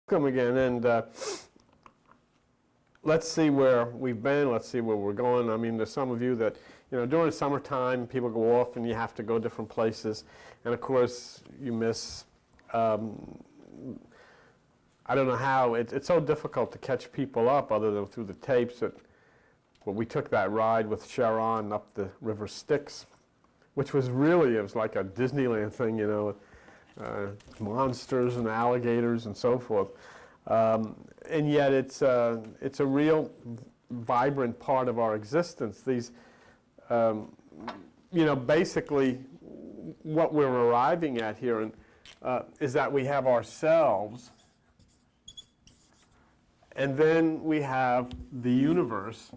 Welcome again, and let's see where we've been, let's see where we're going. I mean, there's some of you that, during the summertime, people go off and you have to go different places. And of course, you miss, I don't know how, it's so difficult to catch people up other than through the tapes. We took that ride with Sharon up the River Styx, which was really, it was like a Disneyland thing, monsters and alligators and so forth. And yet it's a real vibrant part of our existence. These, basically what we're arriving at here is that we have ourselves, and then we have the universe.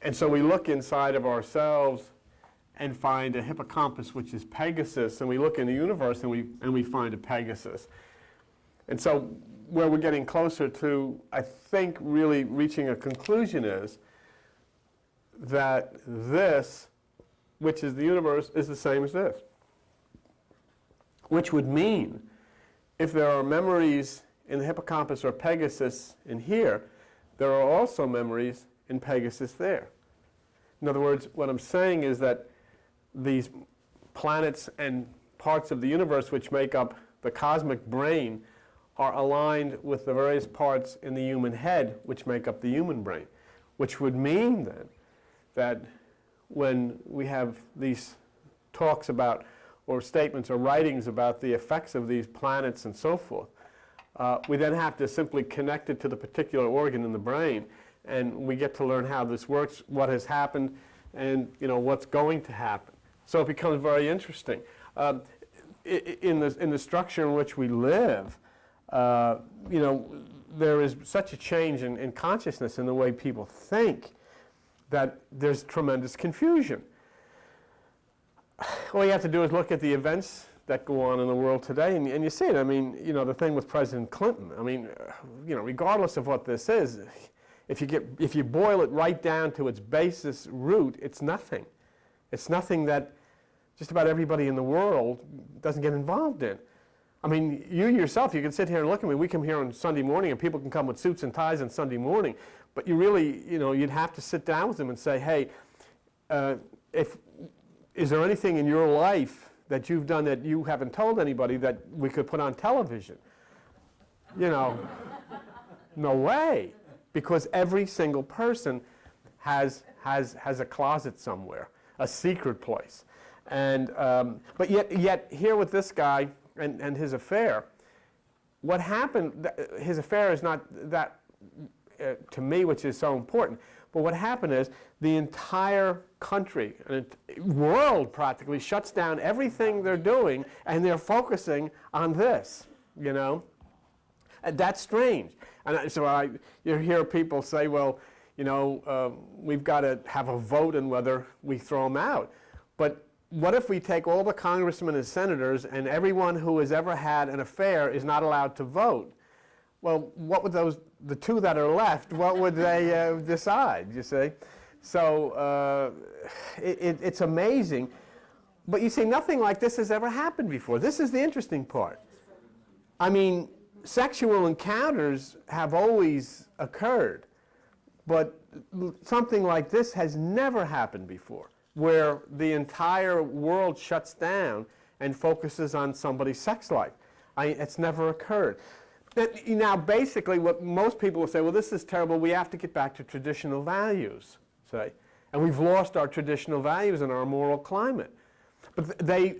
And so we look inside of ourselves and find a hippocampus, which is Pegasus, and we look in the universe and we find a Pegasus. And so where we're getting closer to, I think, really reaching a conclusion is that this, which is the universe, is the same as this. Which would mean if there are memories in the hippocampus or Pegasus in here, there are also memories in Pegasus there. In other words, what I'm saying is that these planets and parts of the universe which make up the cosmic brain are aligned with the various parts in the human head which make up the human brain, which would mean then that when we have these talks about, or statements or writings about the effects of these planets and so forth, we then have to simply connect it to the particular organ in the brain, and we get to learn how this works, what has happened, and what's going to happen. So it becomes very interesting. In the structure in which we live, there is such a change in consciousness in the way people think that there's tremendous confusion. All you have to do is look at the events that go on in the world today, and you see it. I mean, the thing with President Clinton. I mean, regardless of what this is, if you boil it right down to its basis root, it's nothing. It's nothing that just about everybody in the world doesn't get involved in. I mean, you yourself, you can sit here and look at me. We come here on Sunday morning, and people can come with suits and ties on Sunday morning. But you really, you'd have to sit down with them and say, hey, is there anything in your life that you've done that you haven't told anybody that we could put on television? No way. Because every single person has a closet somewhere, a secret place. And, but yet here with this guy and his affair, what happened, his affair is not that, to me, which is so important, but what happened is the entire country, world practically, shuts down everything they're doing, and they're focusing on this, And that's strange. And so you hear people say, well, we've got to have a vote on whether we throw them out. But what if we take all the congressmen and senators, and everyone who has ever had an affair is not allowed to vote? Well, what would the two that are left, what would they decide, you see? So it's amazing. But you see, nothing like this has ever happened before. This is the interesting part. I mean, sexual encounters have always occurred, but something like this has never happened before, where the entire world shuts down and focuses on somebody's sex life. It's never occurred. Now, basically, what most people will say, well, this is terrible, we have to get back to traditional values, say. And we've lost our traditional values and our moral climate. But they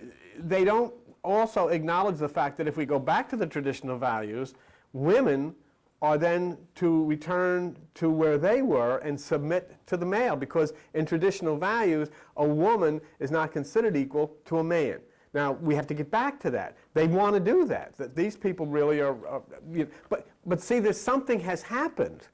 don't also acknowledge the fact that if we go back to the traditional values, women are then to return to where they were and submit to the male, because in traditional values, a woman is not considered equal to a man. Now, we have to get back to that. They want to do that. That these people really are, but see, there's something has happened.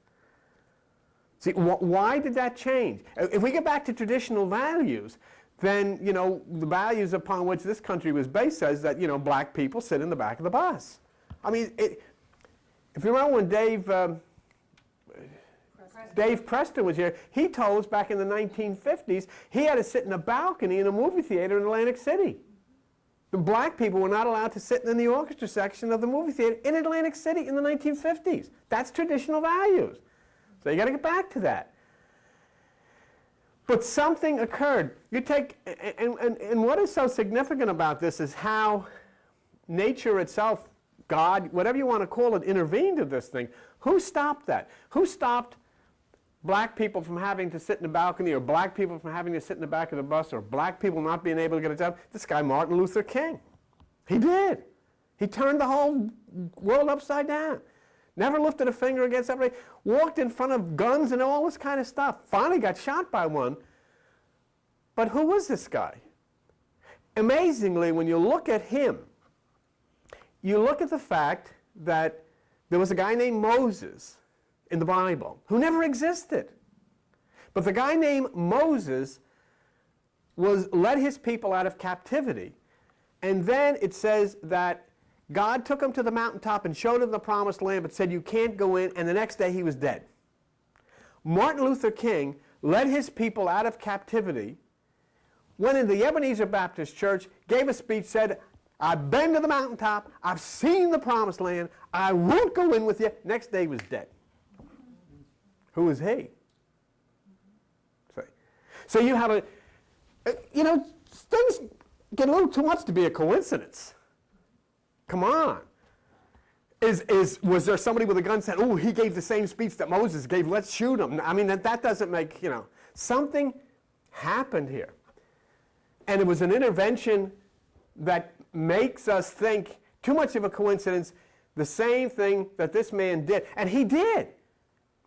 See, why did that change? If we get back to traditional values, then, the values upon which this country was based says that, black people sit in the back of the bus. I mean, if you remember when Dave Preston was here, he told us back in the 1950s he had to sit in a balcony in a movie theater in Atlantic City. the black people were not allowed to sit in the orchestra section of the movie theater in Atlantic City in the 1950s. That's traditional values. So you got to get back to that. But something occurred. You take, and what is so significant about this is how nature itself, God, whatever you want to call it, intervened in this thing. Who stopped that? Who stopped black people from having to sit in the balcony, or black people from having to sit in the back of the bus, or black people not being able to get a job? This guy, Martin Luther King. He did. He turned the whole world upside down. Never lifted a finger against everybody. Walked in front of guns and all this kind of stuff. Finally got shot by one. But who was this guy? Amazingly, when you look at him, you look at the fact that there was a guy named Moses in the Bible who never existed. But the guy named Moses led his people out of captivity. And then it says that God took him to the mountaintop and showed him the promised land, but said, you can't go in, and the next day he was dead. Martin Luther King led his people out of captivity, went into the Ebenezer Baptist Church, gave a speech, said, I've been to the mountaintop, I've seen the promised land, I won't go in with you. Next day he was dead. Who is he? So you have things get a little too much to be a coincidence. Come on. Was there somebody with a gun said, oh, he gave the same speech that Moses gave, let's shoot him? I mean, that doesn't make, something happened here. And it was an intervention that makes us think, too much of a coincidence, the same thing that this man did. And he did.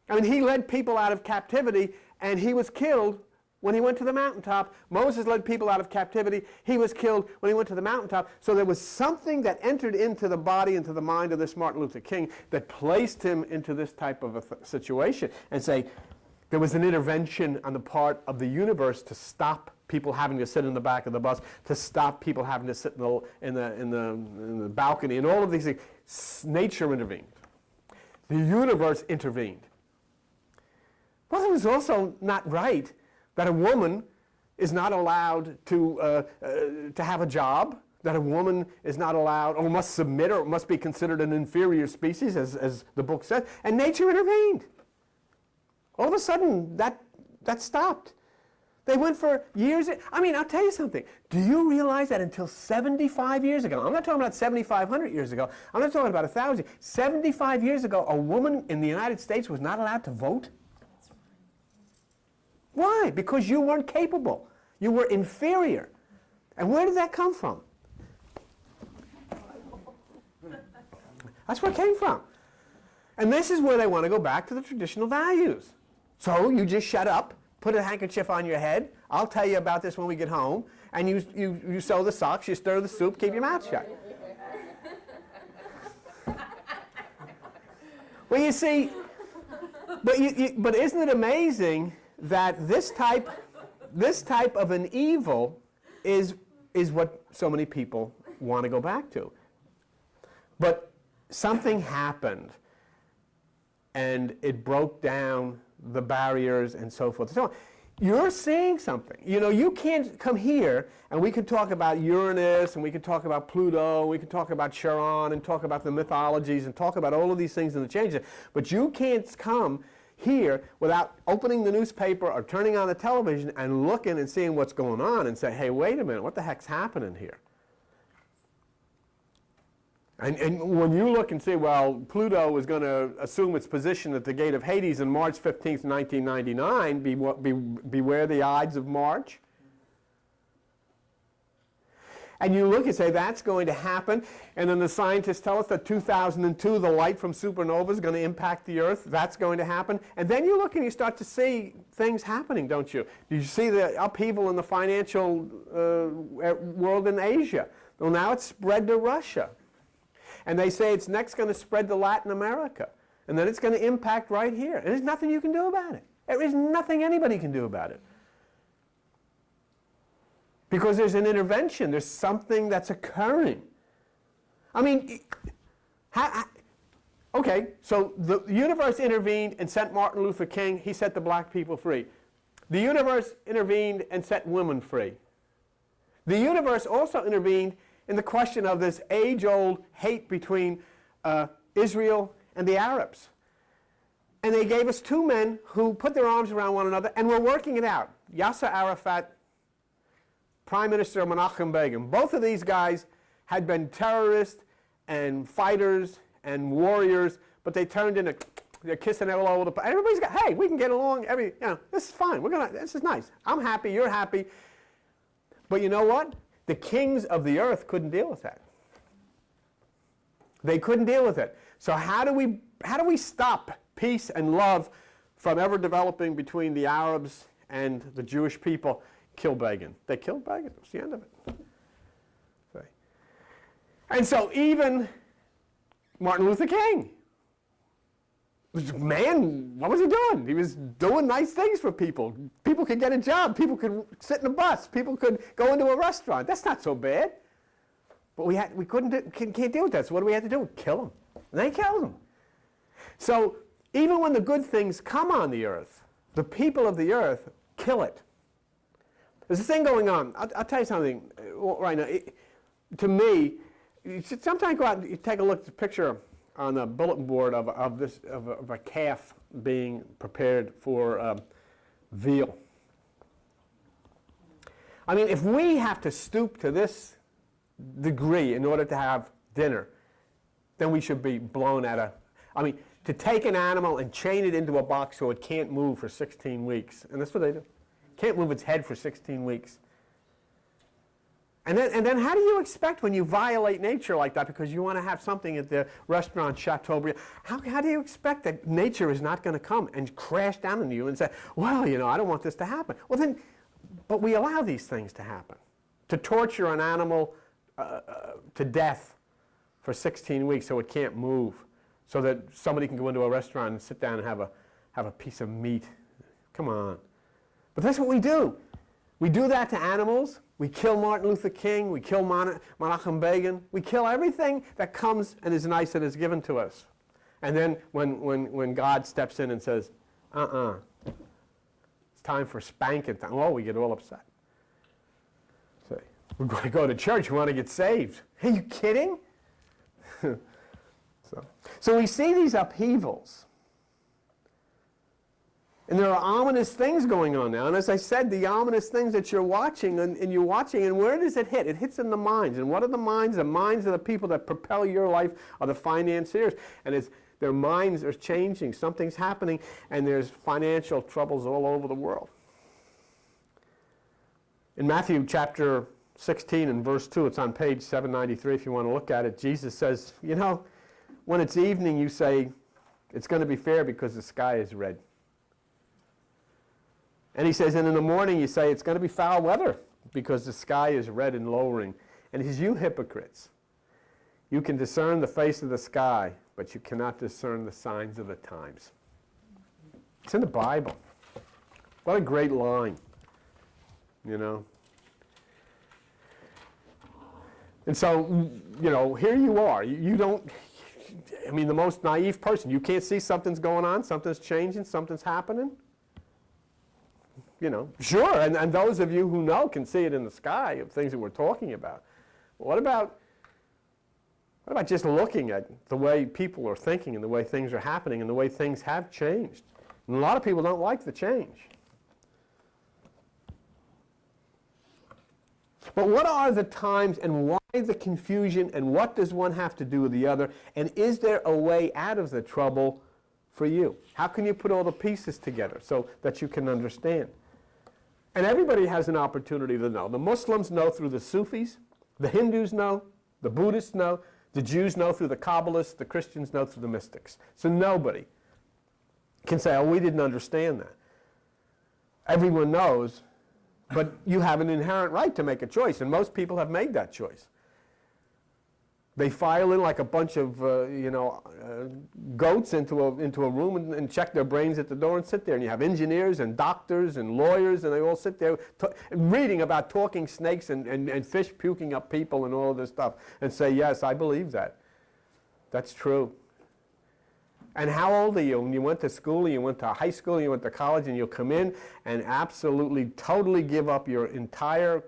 I mean, he led people out of captivity, and he was killed when he went to the mountaintop. Moses led people out of captivity. He was killed when he went to the mountaintop. So there was something that entered into the body, into the mind of this Martin Luther King, that placed him into this type of a situation. And say, there was an intervention on the part of the universe to stop people having to sit in the back of the bus, to stop people having to sit in the balcony, and all of these things. Nature intervened. The universe intervened. Well, it was also not right that a woman is not allowed to have a job, that a woman is not allowed, or must submit, or must be considered an inferior species, as the book says, and nature intervened. All of a sudden, that stopped. They went for years. I mean, I'll tell you something. Do you realize that until 75 years ago, I'm not talking about 7,500 years ago, I'm not talking about 1,000, 75 years ago, a woman in the United States was not allowed to vote? Why? Because you weren't capable. You were inferior. And where did that come from? That's where it came from. And this is where they want to go back to the traditional values. So you just shut up, put a handkerchief on your head. I'll tell you about this when we get home. And you sew the socks, you stir the soup, keep your mouth shut. Well, you see, but isn't it amazing that this type of an evil is what so many people want to go back to? But something happened, and it broke down the barriers and so forth and so on. You're seeing something. You can't come here and we could talk about Uranus, and we could talk about Pluto, we could talk about Charon, and talk about the mythologies, and talk about all of these things and the changes. But you can't come here without opening the newspaper or turning on the television and looking and seeing what's going on and say, hey, wait a minute, what the heck's happening here? And when you look and see, well, Pluto is going to assume its position at the gate of Hades on March 15th, 1999, beware the Ides of March. And you look and say, that's going to happen. And then the scientists tell us that 2002, the light from supernova is going to impact the Earth. That's going to happen. And then you look and you start to see things happening, don't you? You see the upheaval in the financial world in Asia. Well, now it's spread to Russia. And they say it's next going to spread to Latin America. And then it's going to impact right here. And there's nothing you can do about it. There is nothing anybody can do about it. Because there's an intervention. There's something that's occurring. I mean, okay, so the universe intervened and sent Martin Luther King. He set the black people free. The universe intervened and set women free. The universe also intervened in the question of this age-old hate between Israel and the Arabs. And they gave us two men who put their arms around one another and were working it out. Yasser Arafat, Prime Minister Menachem Begin. Both of these guys had been terrorists and fighters and warriors, but they turned into, they're kissing all over the place. Everybody's got, hey, we can get along. This is fine. This is nice. I'm happy. You're happy. But you know what? The kings of the earth couldn't deal with that. They couldn't deal with it. So how do we stop peace and love from ever developing between the Arabs and the Jewish people? Kill Begin. They killed Begin. That was the end of it. Okay. And so even Martin Luther King, man, what was he doing? He was doing nice things for people. People could get a job. People could sit in a bus. People could go into a restaurant. That's not so bad. But we can't deal with that. So what do we have to do? Kill him. And they killed him. So even when the good things come on the earth, the people of the earth kill it. There's a thing going on. I'll tell you something right now. To me, you should sometimes go out and you take a look at the picture on the bulletin board of a calf being prepared for veal. I mean, if we have to stoop to this degree in order to have dinner, then we should be blown at a... I mean, to take an animal and chain it into a box so it can't move for 16 weeks, and that's what they do. Can't move its head for 16 weeks. And then how do you expect when you violate nature like that because you want to have something at the restaurant Chateaubriand, how do you expect that nature is not going to come and crash down on you and say, well, you know, I don't want this to happen. Well then, but we allow these things to happen. To torture an animal to death for 16 weeks so it can't move, so that somebody can go into a restaurant and sit down and have a piece of meat. Come on. But that's what we do. We do that to animals. We kill Martin Luther King. We kill Menachem Begin. We kill everything that comes and is nice and is given to us. And then when God steps in and says, it's time for spanking time, oh, we get all upset. So, we're going to go to church. We want to get saved. Are you kidding? So we see these upheavals. And there are ominous things going on now. And as I said, the ominous things that you're watching, and you're watching, and where does it hit? It hits in the minds. And what are the minds? The minds of the people that propel your life are the financiers. And their minds are changing. Something's happening, and there's financial troubles all over the world. In Matthew chapter 16 and verse 2, it's on page 793 if you want to look at it, Jesus says, you know, when it's evening, you say, it's going to be fair because the sky is red. And he says, and in the morning you say, it's going to be foul weather because the sky is red and lowering. And he says, you hypocrites, you can discern the face of the sky, but you cannot discern the signs of the times. It's in the Bible. What a great line, you know. And so, you know, here you are. You don't... I mean, the most naive person, you can't see something's going on, something's changing, something's happening. You know, sure, and those of you who know can see it in the sky of things that we're talking about. What about just looking at the way people are thinking and the way things are happening and the way things have changed? And a lot of people don't like the change. But what are the times and why the confusion and what does one have to do with the other? And is there a way out of the trouble for you? How can you put all the pieces together so that you can understand? And everybody has an opportunity to know. The Muslims know through the Sufis, the Hindus know, the Buddhists know, the Jews know through the Kabbalists, the Christians know through the mystics. So nobody can say, oh, we didn't understand that. Everyone knows. But you have an inherent right to make a choice, and most people have made that choice. They file in like a bunch of goats into a room and check their brains at the door and sit there. And you have engineers and doctors and lawyers, and they all sit there reading about talking snakes and fish puking up people and all of this stuff and say, yes, I believe that. That's true. And how old are you? When you went to school, you went to high school, you went to college, and you'll come in and absolutely, totally give up your entire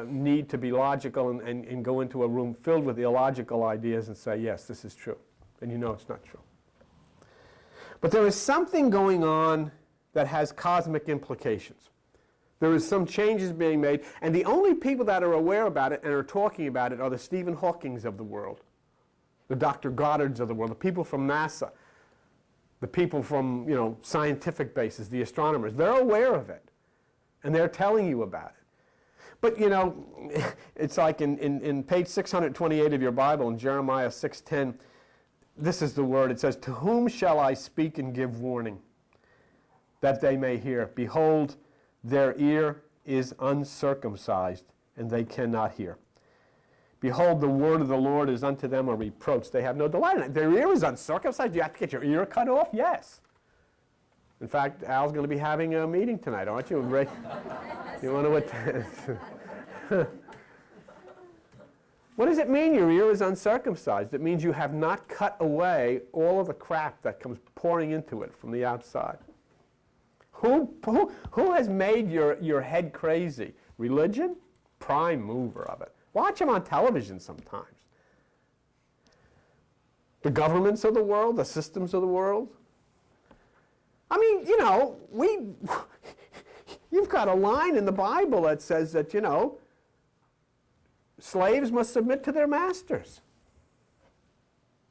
need to be logical and go into a room filled with illogical ideas and say, yes, this is true. And you know it's not true. But there is something going on that has cosmic implications. There is some changes being made, and the only people that are aware about it and are talking about it are the Stephen Hawkings of the world, the Dr. Goddards of the world, the people from NASA, the people from, scientific bases, the astronomers. They're aware of it, and they're telling you about it. But, it's like in page 628 of your Bible, in Jeremiah 6:10, this is the word. It says, "To whom shall I speak and give warning, that they may hear? Behold, their ear is uncircumcised, and they cannot hear. Behold, the word of the Lord is unto them a reproach. They have no delight in it." Their ear is uncircumcised? You have to get your ear cut off? Yes. In fact, Al's going to be having a meeting tonight, aren't you? You want to attend? What does it mean your ear is uncircumcised? It means you have not cut away all of the crap that comes pouring into it from the outside. Who has made your head crazy? Religion? Prime mover of it. Watch them on television sometimes. The governments of the world, the systems of the world. I mean, you've got a line in the Bible that says that, slaves must submit to their masters.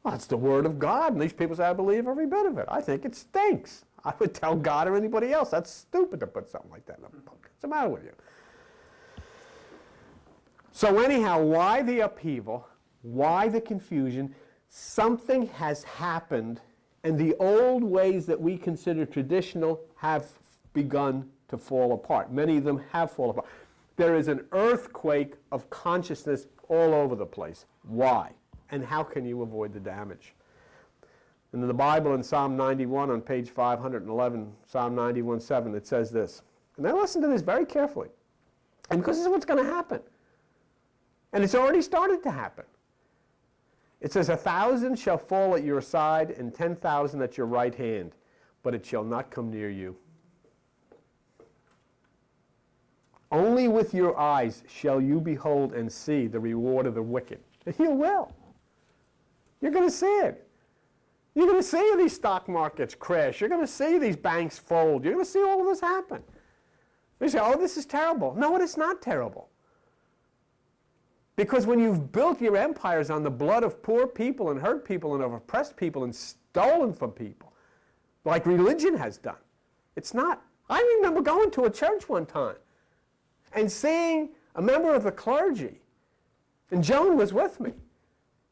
Well, it's the Word of God, and these people say, I believe every bit of it. I think it stinks. I would tell God or anybody else, that's stupid to put something like that in a book. What's the matter with you? So anyhow, why the upheaval? Why the confusion? Something has happened, and the old ways that we consider traditional have begun to fall apart. Many of them have fallen apart. There is an earthquake of consciousness all over the place. Why? And how can you avoid the damage? And in the Bible, in Psalm 91 on page 511, Psalm 91:7, it says this. And now listen to this very carefully. And because this is what's going to happen. And it's already started to happen. It says, 1,000 shall fall at your side and 10,000 at your right hand, but it shall not come near you. Only with your eyes shall you behold and see the reward of the wicked. And you will. You're going to see it. You're going to see these stock markets crash. You're going to see these banks fold. You're going to see all of this happen. You say, oh, this is terrible. No, it is not terrible. Because when you've built your empires on the blood of poor people and hurt people and of oppressed people and stolen from people, like religion has done, it's not. I remember going to a church one time and seeing a member of the clergy, and Joan was with me,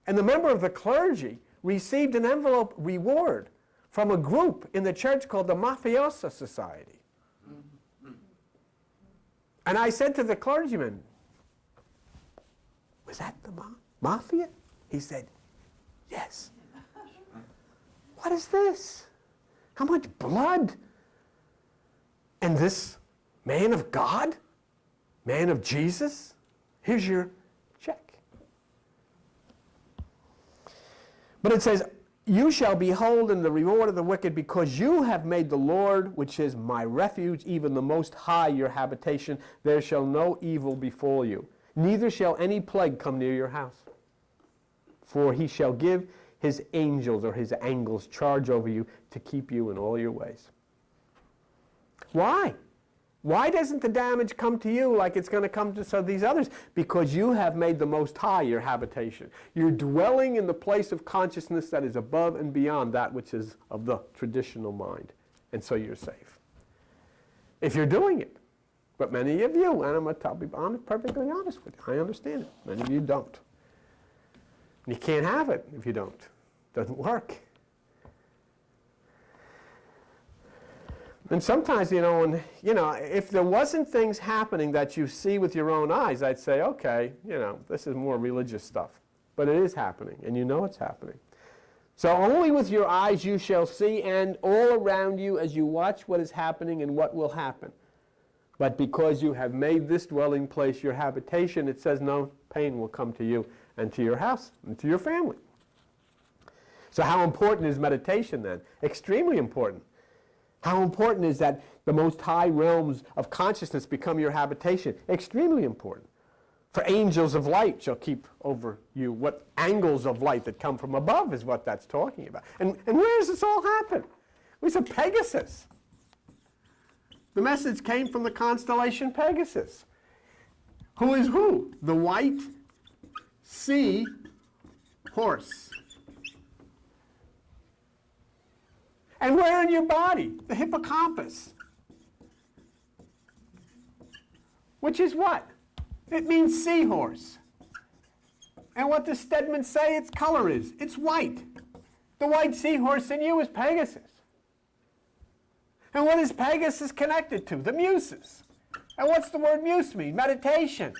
and the member of the clergy received an envelope reward from a group in the church called the Mafiosa Society. And I said to the clergyman, was that the mafia? He said, yes. What is this? How much blood? And this man of God, man of Jesus, here's your check. But it says, you shall behold in the reward of the wicked, because you have made the Lord, which is my refuge, even the Most High, your habitation. There shall no evil befall you, neither shall any plague come near your house. For he shall give his angels, or his angels, charge over you to keep you in all your ways. Why? Why doesn't the damage come to you like it's going to come to these others? Because you have made the Most High your habitation. You're dwelling in the place of consciousness that is above and beyond that which is of the traditional mind. And so you're safe. If you're doing it. But many of you, and I'll be perfectly honest with you, I understand it. Many of you don't. And you can't have it if you don't. It doesn't work. And sometimes, if there wasn't things happening that you see with your own eyes, I'd say, okay, this is more religious stuff. But it is happening, and you know it's happening. So only with your eyes you shall see, and all around you as you watch what is happening and what will happen. But because you have made this dwelling place your habitation, it says no pain will come to you and to your house and to your family. So how important is meditation then? Extremely important. How important is that the most high realms of consciousness become your habitation? Extremely important. For angels of light shall keep over you. What angles of light that come from above is what that's talking about. And where does this all happen? We said Pegasus. The message came from the constellation Pegasus. Who is who? The white sea horse. And where in your body? The hippocampus. Which is what? It means seahorse. And what does Stedman say its color is? It's white. The white seahorse in you is Pegasus. And what is Pegasus connected to? The muses. And what's the word muse mean? Meditation.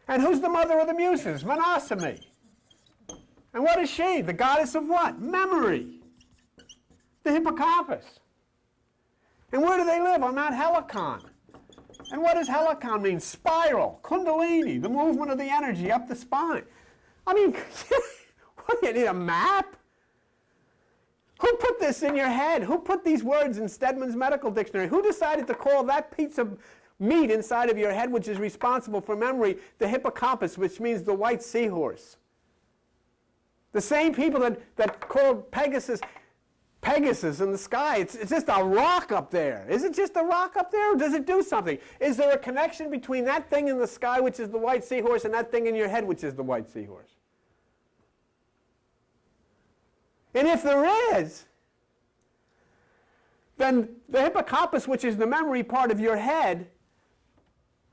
And who's the mother of the muses? Mnemosyne. And what is she? The goddess of what? Memory. The hippocampus. And where do they live? On Mount Helicon. And what does Helicon mean? Spiral, kundalini, the movement of the energy up the spine. I mean, what, do you need a map? Who put this in your head? Who put these words in Stedman's medical dictionary? Who decided to call that piece of meat inside of your head, which is responsible for memory, the hippocampus, which means the white seahorse? The same people that called Pegasus in the sky. It's just a rock up there. Is it just a rock up there, or does it do something? Is there a connection between that thing in the sky, which is the white seahorse, and that thing in your head, which is the white seahorse? And if there is, then the hippocampus, which is the memory part of your head,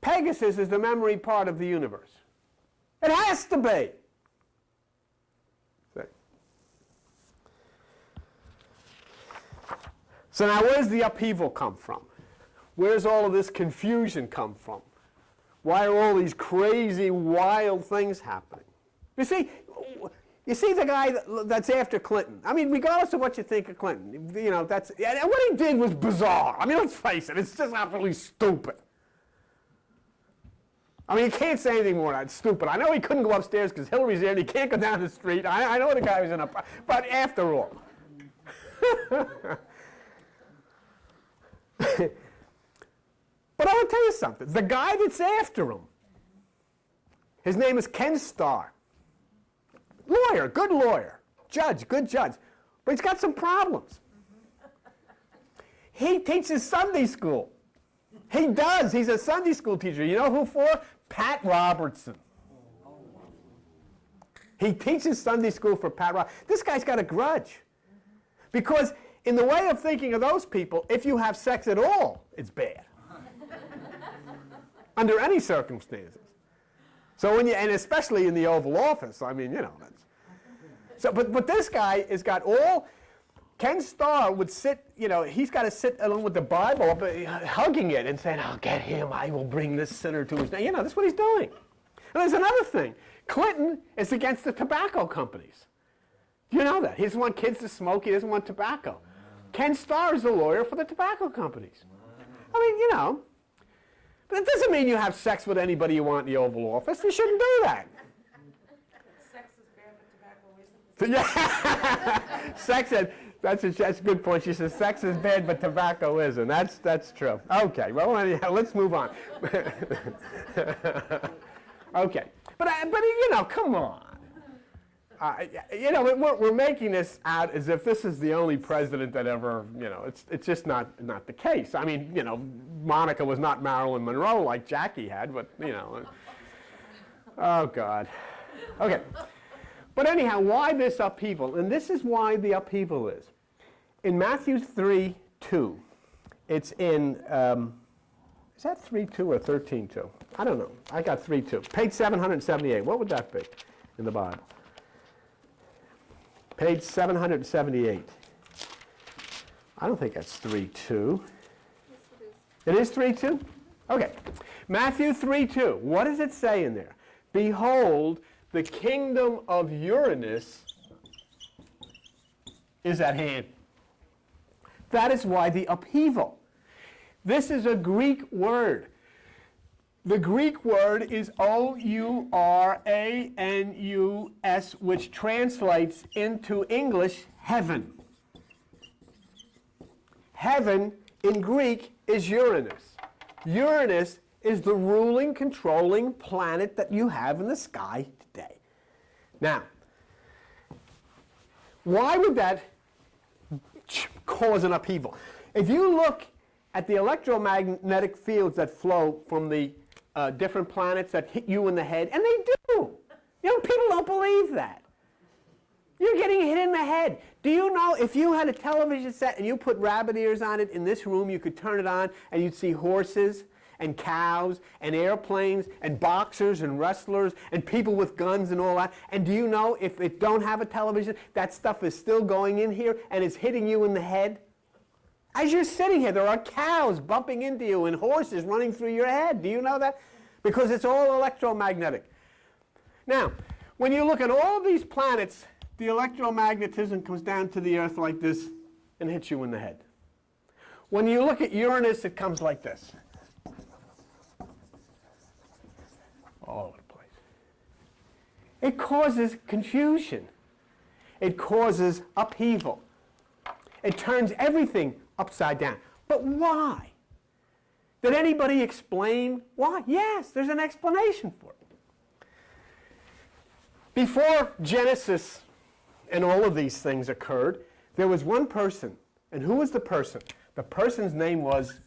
Pegasus is the memory part of the universe. It has to be. So now where's the upheaval come from? Where's all of this confusion come from? Why are all these crazy, wild things happening? You see the guy that's after Clinton. I mean, regardless of what you think of Clinton, you know, and what he did was bizarre. I mean, let's face it, it's just absolutely stupid. I mean, you can't say anything more than that. It's stupid. I know he couldn't go upstairs because Hillary's there and he can't go down the street. I know the guy was in a... But after all... But I will tell you something. The guy that's after him, his name is Ken Starr. Lawyer, good lawyer. Judge, good judge. But he's got some problems. He teaches Sunday school. He does. He's a Sunday school teacher. You know who for? Pat Robertson. He teaches Sunday school for Pat Robertson. This guy's got a grudge. Because in the way of thinking of those people, if you have sex at all, it's bad. Under any circumstances. So when and especially in the Oval Office, I mean, you know, that's. So, but this guy has got all. Ken Starr would sit, you know, he's got to sit along with the Bible, hugging it and saying, "I'll get him. I will bring this sinner to his name." You know, that's what he's doing. And there's another thing. Clinton is against the tobacco companies. Do you know that? He doesn't want kids to smoke. He doesn't want tobacco. Ken Starr is a lawyer for the tobacco companies. I mean, you know. But it doesn't mean you have sex with anybody you want in the Oval Office. You shouldn't do that. Sex is bad, but tobacco isn't. Yeah. Sex is, that's a good point. She says sex is bad, but tobacco isn't. That's true. Okay, well, anyhow, let's move on. Okay. But you know, come on. You know, we're making this out as if this is the only president that ever, you know, it's just not the case. I mean, you know, Monica was not Marilyn Monroe like Jackie had, but, you know. Oh, God. Okay. But anyhow, why this upheaval? And this is why the upheaval is. In Matthew 3:2, it's in, is that 3:2 or 13:2? I don't know. I got 3:2. Page 778. What would that be in the Bible? Page 778. I don't think that's 3:2. It is 3:2? Okay. Matthew 3:2. What does it say in there? Behold, the kingdom of Uranus is at hand. That is why the upheaval. This is a Greek word. The Greek word is O-U-R-A-N-U-S, which translates into English heaven. Heaven in Greek is Uranus. Uranus is the ruling, controlling planet that you have in the sky today. Now, why would that cause an upheaval? If you look at the electromagnetic fields that flow from the different planets that hit you in the head, and they do. You know, people don't believe that. You're getting hit in the head. Do you know if you had a television set and you put rabbit ears on it in this room, you could turn it on and you'd see horses and cows and airplanes and boxers and wrestlers and people with guns and all that. And do you know if it don't have a television, that stuff is still going in here and is hitting you in the head? As you're sitting here, there are cows bumping into you and horses running through your head. Do you know that? Because it's all electromagnetic. Now, when you look at all these planets, the electromagnetism comes down to the Earth like this and hits you in the head. When you look at Uranus, it comes like this. All over the place. It causes confusion. It causes upheaval. It turns everything upside down. But why? Did anybody explain why? Yes, there's an explanation for it. Before Genesis and all of these things occurred, there was one person. And who was the person? The person's name was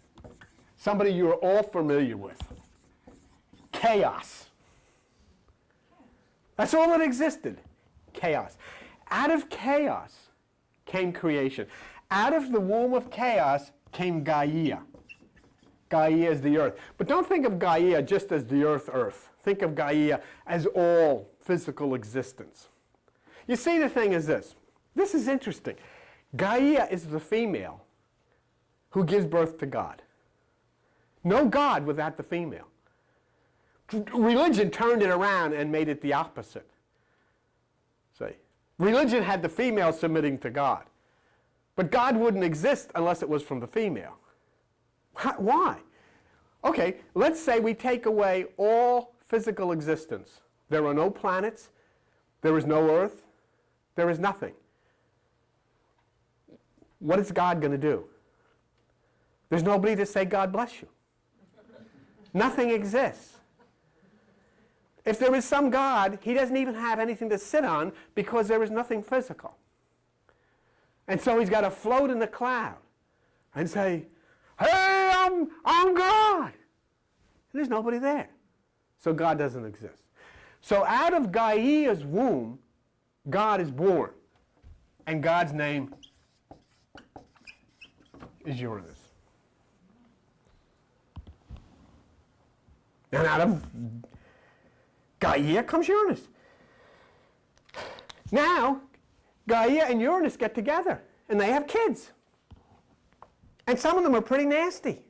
somebody you are all familiar with. Chaos. That's all that existed. Chaos. Out of chaos came creation. Out of the womb of chaos came Gaia. Gaia is the earth. But don't think of Gaia just as the earth. Think of Gaia as all physical existence. You see, the thing is this. This is interesting. Gaia is the female who gives birth to God. No God without the female. Religion turned it around and made it the opposite. See? Religion had the female submitting to God. But God wouldn't exist unless it was from the female. Why? Okay, let's say we take away all physical existence. There are no planets. There is no earth. There is nothing. What is God going to do? There's nobody to say, God bless you. Nothing exists. If there is some God, he doesn't even have anything to sit on because there is nothing physical. And so he's got to float in the cloud and say, hey, I'm God. And there's nobody there. So God doesn't exist. So out of Gaia's womb, God is born. And God's name is Uranus. And out of Gaia comes Uranus. Now, Gaia and Uranus get together, and they have kids. And some of them are pretty nasty.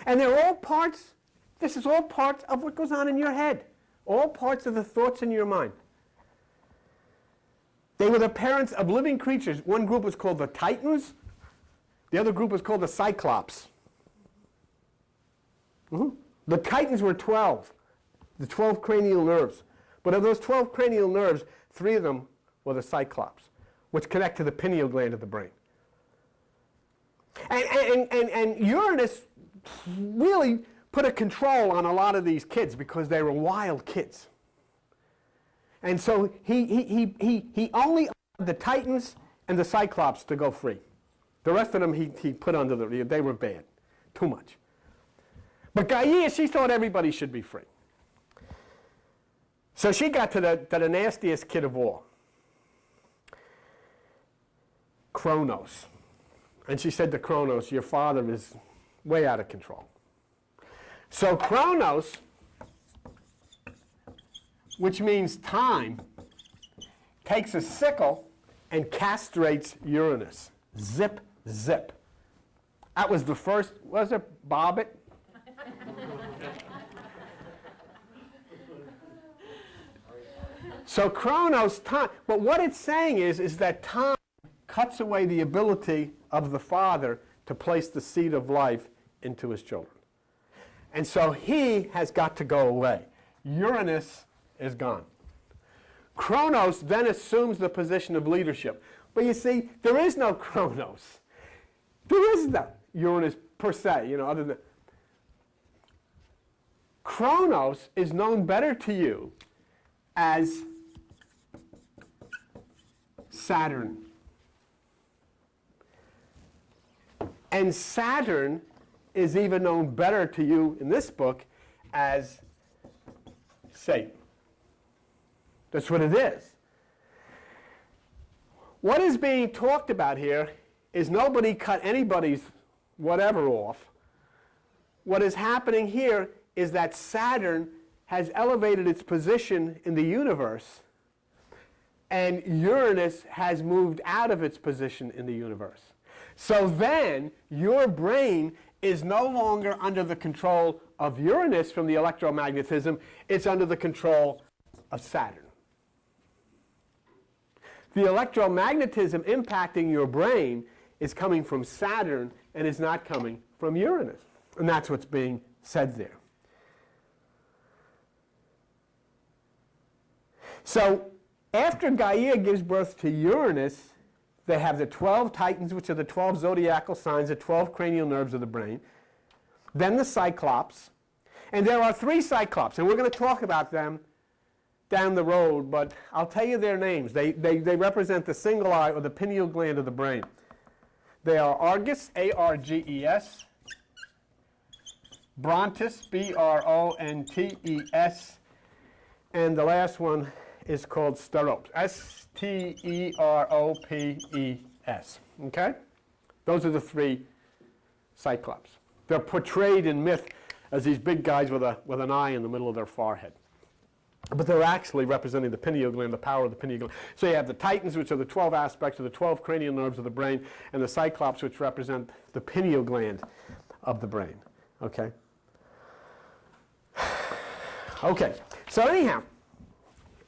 And they're all parts, this is all parts of what goes on in your head. All parts of the thoughts in your mind. They were the parents of living creatures. One group was called the Titans. The other group was called the Cyclops. The Titans were 12. The 12 cranial nerves. But of those 12 cranial nerves, 3 of them were the Cyclops, which connect to the pineal gland of the brain. And Uranus really put a control on a lot of these kids because they were wild kids. And so he only allowed the Titans and the Cyclops to go free. The rest of them he put under they were bad. Too much. But Gaia, she thought everybody should be free. So she got to the nastiest kid of all, Kronos. And she said to Kronos, your father is way out of control. So Kronos, which means time, takes a sickle and castrates Uranus. Zip, zip. That was the first, was it Bobbit? So Kronos, time, but what it's saying is that time cuts away the ability of the father to place the seed of life into his children. And so he has got to go away. Uranus is gone. Kronos then assumes the position of leadership. But you see, there is no Kronos. There is no. Uranus per se, other than... Kronos is known better to you as Saturn. And Saturn is even known better to you in this book as Satan. That's what it is. What is being talked about here is nobody cut anybody's whatever off. What is happening here is that Saturn has elevated its position in the universe, and Uranus has moved out of its position in the universe. So then, your brain is no longer under the control of Uranus from the electromagnetism, it's under the control of Saturn. The electromagnetism impacting your brain is coming from Saturn and is not coming from Uranus. And that's what's being said there. So, after Gaia gives birth to Uranus, they have the 12 Titans, which are the 12 zodiacal signs, the 12 cranial nerves of the brain. Then the Cyclops. And there are 3 Cyclops, and we're going to talk about them down the road, but I'll tell you their names. They represent the single eye or the pineal gland of the brain. They are Argus, A-R-G-E-S, Brontes, B-R-O-N-T-E-S, and the last one is called Steropes, S-T-E-R-O-P-E-S. Okay? Those are the 3 Cyclops. They're portrayed in myth as these big guys with an eye in the middle of their forehead. But they're actually representing the pineal gland, the power of the pineal gland. So you have the Titans, which are the 12 aspects of the 12 cranial nerves of the brain, and the Cyclops, which represent the pineal gland of the brain. Okay? Okay. So anyhow,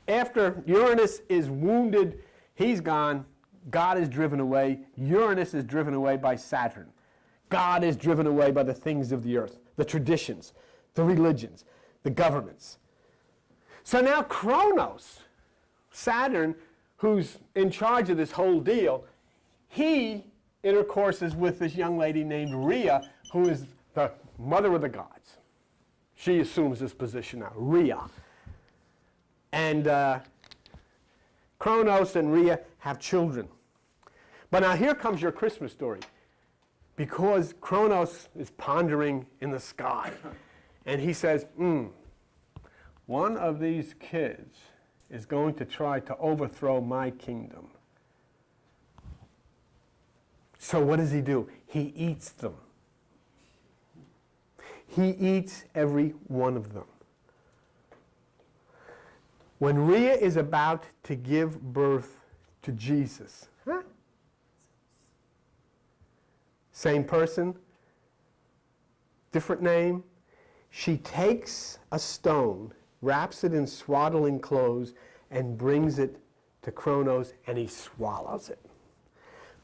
after Uranus is wounded, he's gone. God is driven away. Uranus is driven away by Saturn. God is driven away by the things of the earth, the traditions, the religions, the governments. So now Kronos, Saturn, who's in charge of this whole deal, he intercourses with this young lady named Rhea, who is the mother of the gods. She assumes this position now, Rhea. And Kronos and Rhea have children. But now here comes your Christmas story. Because Kronos is pondering in the sky. And he says, one of these kids is going to try to overthrow my kingdom. So what does he do? He eats them. He eats every one of them. When Rhea is about to give birth to Jesus, same person, different name, she takes a stone, wraps it in swaddling clothes, and brings it to Kronos, and he swallows it.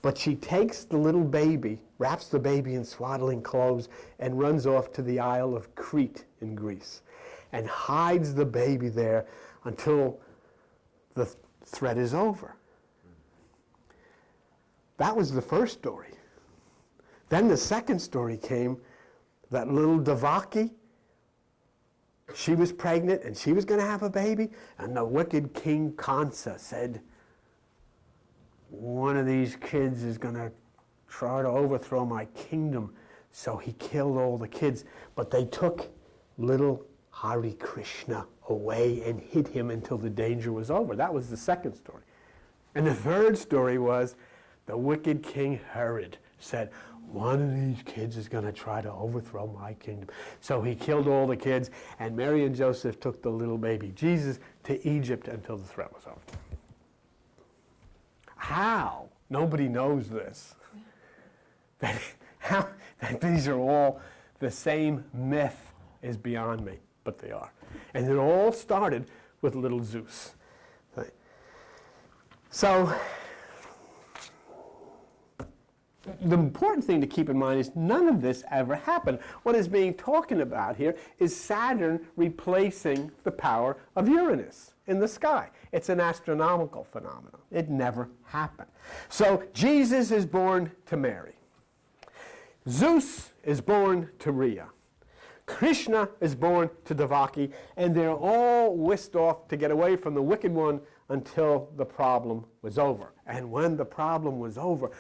But she takes the little baby, wraps the baby in swaddling clothes, and runs off to the Isle of Crete in Greece, and hides the baby there until the threat is over. That was the first story. Then the second story came, that little Devaki, she was pregnant and she was going to have a baby, and the wicked King Kansa said, one of these kids is going to try to overthrow my kingdom. So he killed all the kids, but they took little Hare Krishna away and hid him until the danger was over. That was the second story. And the third story was the wicked King Herod said, one of these kids is going to try to overthrow my kingdom. So he killed all the kids, and Mary and Joseph took the little baby Jesus to Egypt until the threat was over. How? Nobody knows this. How that these are all the same myth is beyond me, but they are. And it all started with little Zeus. So, the important thing to keep in mind is none of this ever happened. What is being talked about here is Saturn replacing the power of Uranus in the sky. It's an astronomical phenomenon. It never happened. So Jesus is born to Mary. Zeus is born to Rhea. Krishna is born to Devaki, and they're all whisked off to get away from the wicked one until the problem was over. And when the problem was over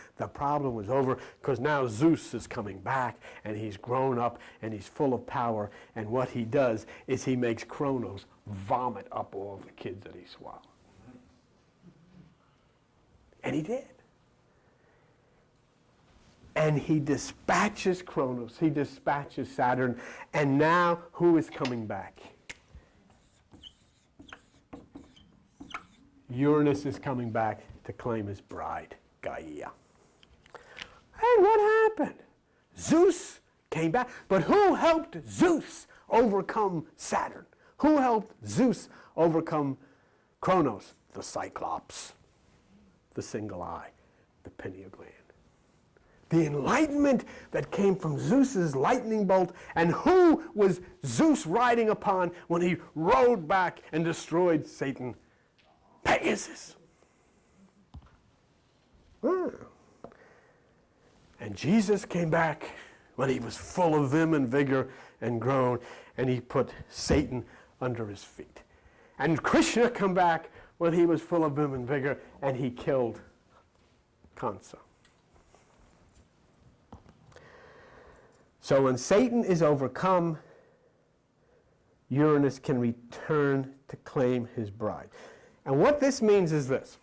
because now Zeus is coming back, and he's grown up, and he's full of power, and what he does is he makes Kronos vomit up all the kids that he swallowed. And he did. And he dispatches Kronos, he dispatches Saturn, and now who is coming back? Uranus is coming back to claim his bride, Gaia. And what happened? Zeus came back. But who helped Zeus overcome Saturn? Who helped Zeus overcome Kronos? The Cyclops, the single eye, the pineal gland. The enlightenment that came from Zeus's lightning bolt. And who was Zeus riding upon when he rode back and destroyed Satan? Pegasus. And Jesus came back when he was full of vim and vigor and grown, and he put Satan under his feet. And Krishna came back when he was full of vim and vigor, and he killed Kansa. So when Satan is overcome, Uranus can return to claim his bride. And what this means is this.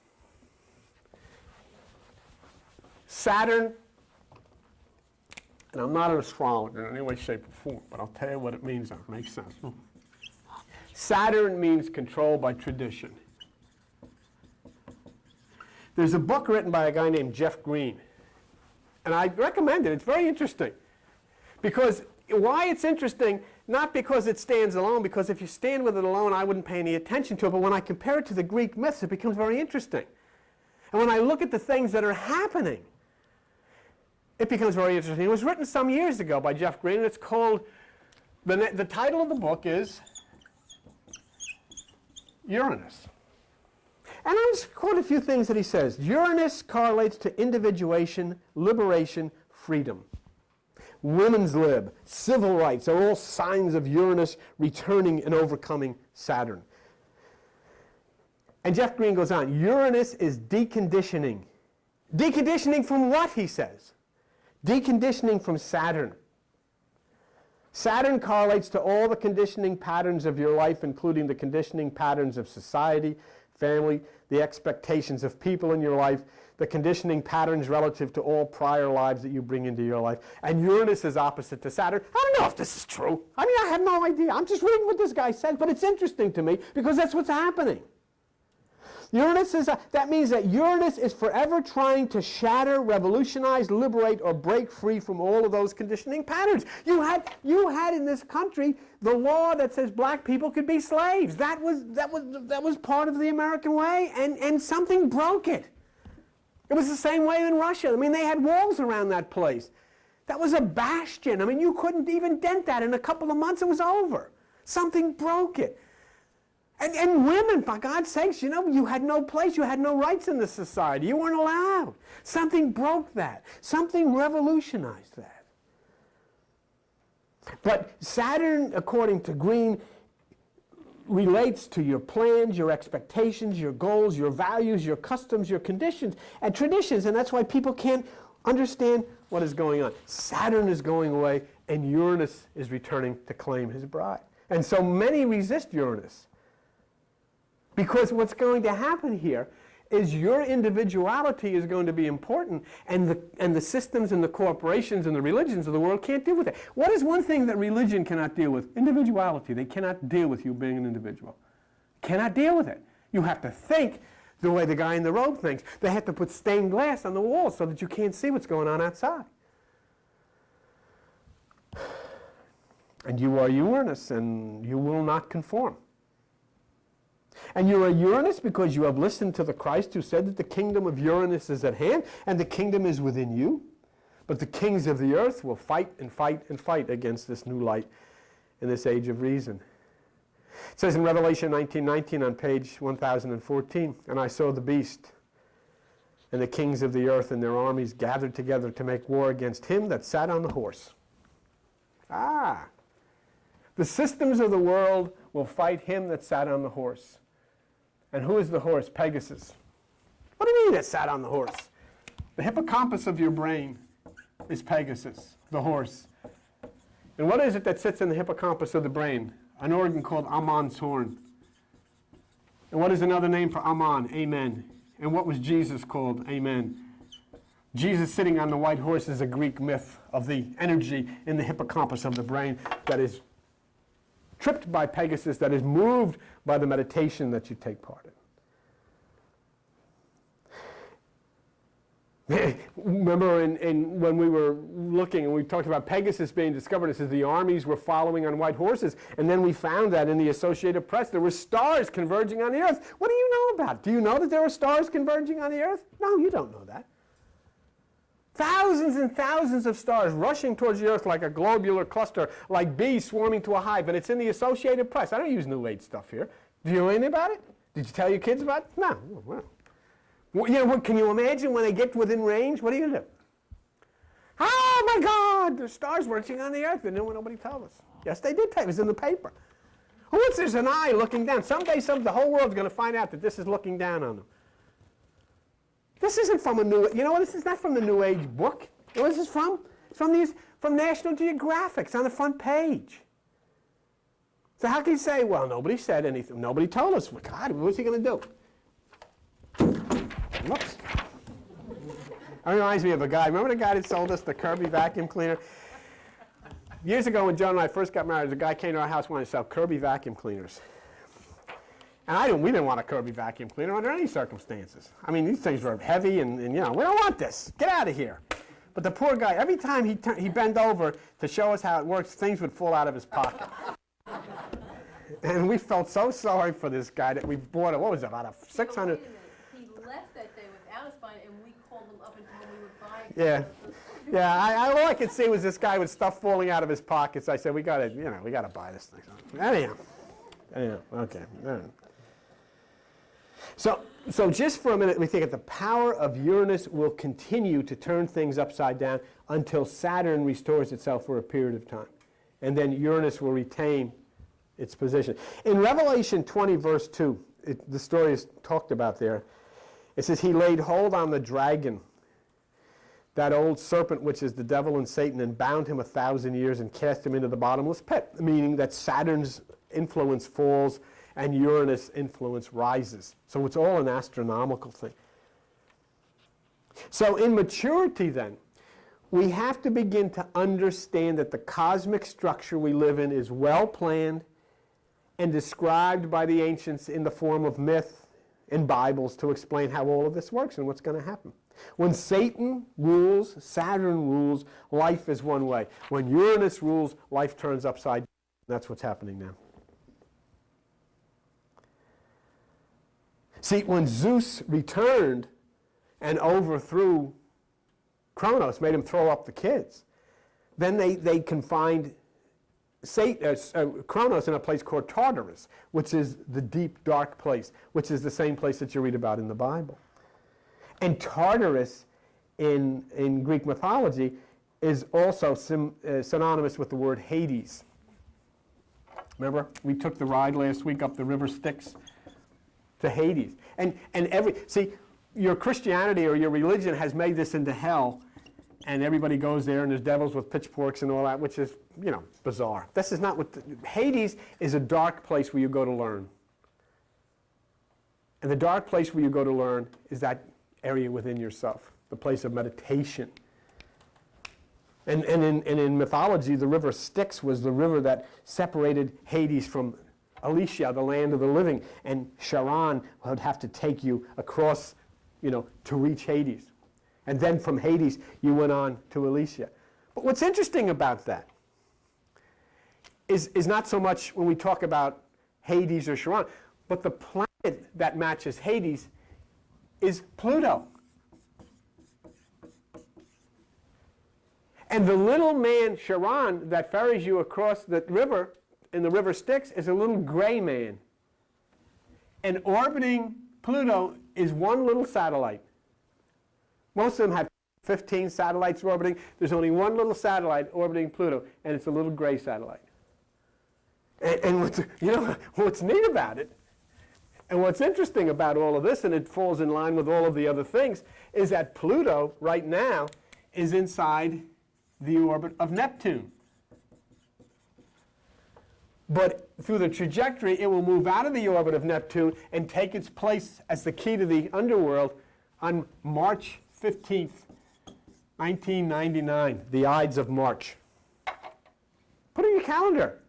Saturn, and I'm not an astrologer in any way, shape, or form, but I'll tell you what it means. It makes sense. Saturn means control by tradition. There's a book written by a guy named Jeff Green, and I recommend it. It's very interesting. Because why it's interesting, not because it stands alone, because if you stand with it alone, I wouldn't pay any attention to it, but when I compare it to the Greek myths, it becomes very interesting. And when I look at the things that are happening, it becomes very interesting. It was written some years ago by Jeff Green, and it's called, the title of the book is Uranus. And I'll just quote a few things that he says. Uranus correlates to individuation, liberation, freedom. Women's lib, civil rights are all signs of Uranus returning and overcoming Saturn. And Jeff Green goes on, Uranus is deconditioning. Deconditioning from what, he says? Deconditioning from Saturn. Saturn correlates to all the conditioning patterns of your life, including the conditioning patterns of society, family, the expectations of people in your life, the conditioning patterns relative to all prior lives that you bring into your life. And Uranus is opposite to Saturn. I don't know if this is true. I mean, I have no idea. I'm just reading what this guy says, but it's interesting to me because that's what's happening. Uranus is, that means that Uranus is forever trying to shatter, revolutionize, liberate, or break free from all of those conditioning patterns. You had in this country the law that says black people could be slaves. That was part of the American way, and something broke it. It was the same way in Russia. I mean, they had walls around that place. That was a bastion. I mean, you couldn't even dent that. In a couple of months, it was over. Something broke it. And women, for God's sakes, you know, you had no place, you had no rights in the society. You weren't allowed. Something broke that. Something revolutionized that. But Saturn, according to Green, relates to your plans, your expectations, your goals, your values, your customs, your conditions, and traditions, and that's why people can't understand what is going on. Saturn is going away, and Uranus is returning to claim his bride. And so many resist Uranus. Because what's going to happen here is your individuality is going to be important, and the systems and the corporations and the religions of the world can't deal with it. What is one thing that religion cannot deal with? Individuality. They cannot deal with you being an individual. Cannot deal with it. You have to think the way the guy in the robe thinks. They have to put stained glass on the walls so that you can't see what's going on outside. And you are Uranus, and you will not conform. And you're a Uranus because you have listened to the Christ who said that the kingdom of Uranus is at hand and the kingdom is within you. But the kings of the earth will fight and fight and fight against this new light in this age of reason. It says in Revelation 19:19 on page 1014, and I saw the beast, and the kings of the earth and their armies gathered together to make war against him that sat on the horse. Ah, the systems of the world will fight him that sat on the horse. And who is the horse? Pegasus. What do you mean that sat on the horse? The hippocampus of your brain is Pegasus, the horse. And what is it that sits in the hippocampus of the brain? An organ called Ammon's horn. And what is another name for Ammon? Amen. And what was Jesus called? Amen. Jesus sitting on the white horse is a Greek myth of the energy in the hippocampus of the brain that is tripped by Pegasus, that is moved by the meditation that you take part in. Remember when we were looking and we talked about Pegasus being discovered, it says the armies were following on white horses, and then we found that in the Associated Press there were stars converging on the earth. What do you know about it? Do you know that there are stars converging on the earth? No, you don't know that. Thousands and thousands of stars rushing towards the earth like a globular cluster, like bees swarming to a hive, and it's in the Associated Press. I don't use New Age stuff here. Do you know anything about it? Did you tell your kids about it? No. Well, you know, can you imagine when they get within range? What do you do? Oh my God, there's stars rushing on the earth, and nobody told us. Yes, they did tell us. It was in the paper. Once there's an eye looking down, someday the whole world's going to find out that this is looking down on them. This isn't from a new, you know what, this is not from the New Age book. You know what this is from? It's from National Geographic. It's on the front page. So how can you say, well, nobody said anything, nobody told us. Well, God, what's he going to do? Whoops. That reminds me of a guy. Remember the guy that sold us the Kirby vacuum cleaner? Years ago when Joan and I first got married, a guy came to our house wanting to sell Kirby vacuum cleaners. And we didn't want a Kirby vacuum cleaner under any circumstances. I mean, these things were heavy and you know, we don't want this. Get out of here. But the poor guy, every time he bent over to show us how it works, things would fall out of his pocket. And we felt so sorry for this guy that we bought it, what was it, about a 600... He left that day without us buying it, and we called him up and told him we would buy it. Yeah. Yeah, all I could see was this guy with stuff falling out of his pockets. I said, we gotta buy this thing. Anyhow, okay. All right. So just for a minute, we think that the power of Uranus will continue to turn things upside down until Saturn restores itself for a period of time. And then Uranus will retain its position. In Revelation 20, verse 2, the story is talked about there. It says, he laid hold on the dragon, that old serpent which is the devil and Satan, and bound him 1,000 years and cast him into the bottomless pit, meaning that Saturn's influence falls and Uranus' influence rises. So it's all an astronomical thing. So in maturity then, we have to begin to understand that the cosmic structure we live in is well planned and described by the ancients in the form of myth and Bibles to explain how all of this works and what's going to happen. When Satan rules, Saturn rules, life is one way. When Uranus rules, life turns upside down. That's what's happening now. See, when Zeus returned and overthrew Kronos, made him throw up the kids, then they confined Kronos in a place called Tartarus, which is the deep, dark place, which is the same place that you read about in the Bible. And Tartarus in Greek mythology is also synonymous with the word Hades. Remember, we took the ride last week up the river Styx to Hades. And your Christianity or your religion has made this into hell, and everybody goes there and there's devils with pitchforks and all that, which is, bizarre. This is not what Hades is a dark place where you go to learn. And the dark place where you go to learn is that area within yourself, the place of meditation. And in mythology, the river Styx was the river that separated Hades from Elysia, the land of the living, and Charon would have to take you across, to reach Hades. And then from Hades, you went on to Elysia. But what's interesting about that is not so much when we talk about Hades or Charon, but the planet that matches Hades is Pluto. And the little man, Charon, that ferries you across the river, in the river Styx, is a little gray man. And orbiting Pluto is one little satellite. Most of them have 15 satellites orbiting. There's only one little satellite orbiting Pluto, and it's a little gray satellite. And what's neat about it, and what's interesting about all of this, and it falls in line with all of the other things, is that Pluto right now is inside the orbit of Neptune. But through the trajectory, it will move out of the orbit of Neptune and take its place as the key to the underworld on March 15th, 1999, the Ides of March. Put it in your calendar.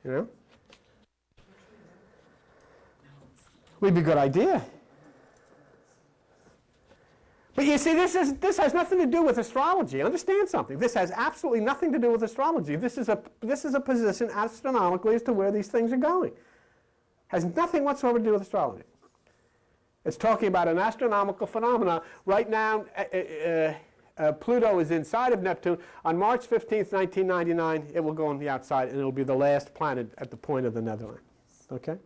You know? Would be a good idea. But you see, this has nothing to do with astrology. Understand something. This has absolutely nothing to do with astrology. This is a position astronomically as to where these things are going. Has nothing whatsoever to do with astrology. It's talking about an astronomical phenomena. Right now, Pluto is inside of Neptune. On March 15th, 1999, it will go on the outside, and it will be the last planet at the point of the Netherlands. Okay?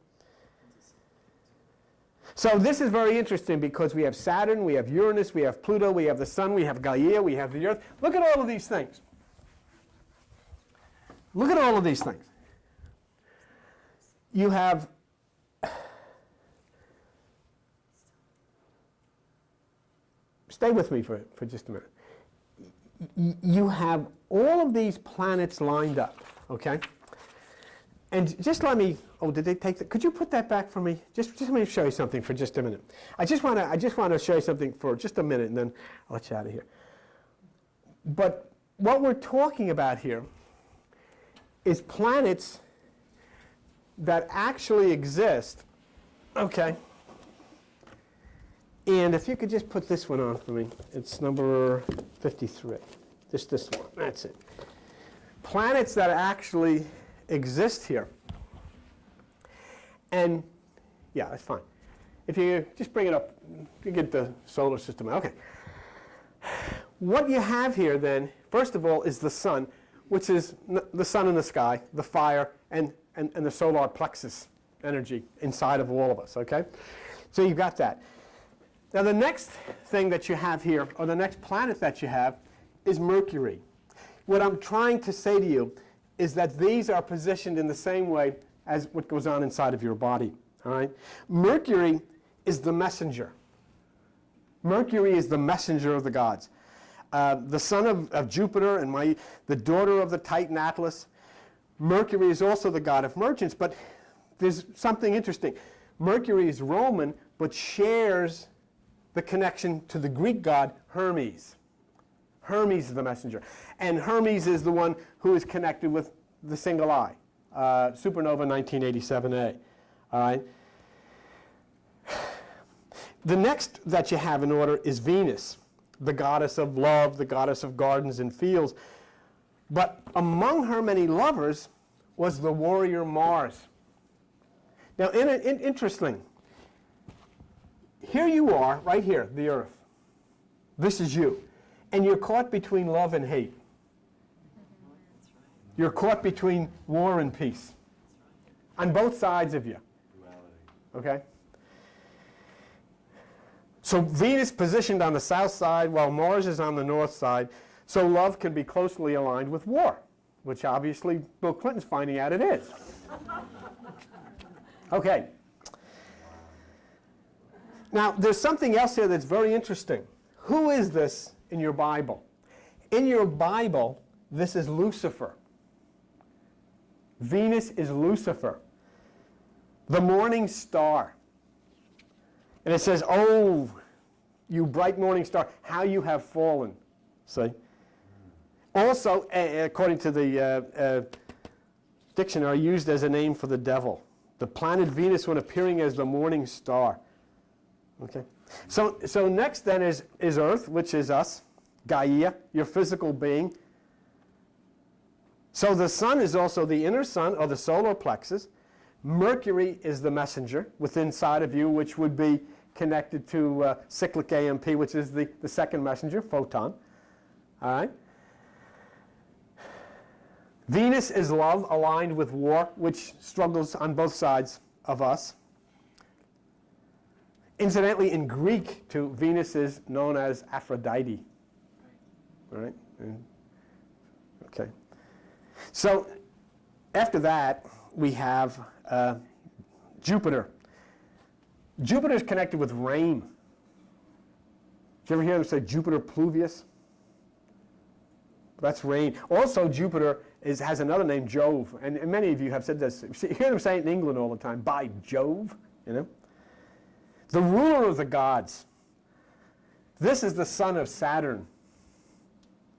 So this is very interesting because we have Saturn, we have Uranus, we have Pluto, we have the Sun, we have Gaia, we have the Earth. Look at all of these things. Look at all of these things. You have stay with me for just a minute. You have all of these planets lined up, okay? And just let me, oh, did they take the, could you put that back for me? Just let me show you something for just a minute. I just want to show you something for just a minute, and then I'll let you out of here. But what we're talking about here is planets that actually exist, okay? And if you could just put this one on for me. It's number 53. Just this one. That's it. Planets that actually exist here. And, yeah, that's fine. If you just bring it up, you get the solar system. Okay. What you have here, then, first of all, is the sun, which is the sun in the sky, the fire, and the solar plexus energy inside of all of us, okay? So you've got that. Now, the next thing that you have here, or the next planet that you have, is Mercury. What I'm trying to say to you is that these are positioned in the same way as what goes on inside of your body, all right? Mercury is the messenger. Mercury is the messenger of the gods. The son of Jupiter and the daughter of the Titan Atlas. Mercury is also the god of merchants, but there's something interesting. Mercury is Roman, but shares the connection to the Greek god Hermes. Hermes is the messenger. And Hermes is the one who is connected with the single eye, supernova 1987A. All right? The next that you have in order is Venus, the goddess of love, the goddess of gardens and fields. But among her many lovers was the warrior Mars. Now, interesting. Here you are, right here, the Earth. This is you. And you're caught between love and hate. You're caught between war and peace. On both sides of you. Okay? So Venus positioned on the south side while Mars is on the north side. So love can be closely aligned with war, which obviously Bill Clinton's finding out it is. Okay. Now, there's something else here that's very interesting. Who is this in your Bible? In your Bible, this is Lucifer. Venus is Lucifer, the morning star. And it says, oh, you bright morning star, how you have fallen. See? Also, according to the dictionary, used as a name for the devil. The planet Venus when appearing as the morning star. Okay. So next then is Earth, which is us, Gaia, your physical being. So the sun is also the inner sun, or the solar plexus. Mercury is the messenger within inside of you, which would be connected to cyclic AMP, which is the second messenger, photon. All right. Venus is love, aligned with war, which struggles on both sides of us. Incidentally, in Greek, too, Venus is known as Aphrodite. All right? Okay. So after that, we have Jupiter. Jupiter is connected with rain. Did you ever hear them say Jupiter pluvius? That's rain. Also, Jupiter has another name, Jove. And many of you have said this. You hear them say it in England all the time, by Jove, you know. The ruler of the gods. This is the son of Saturn,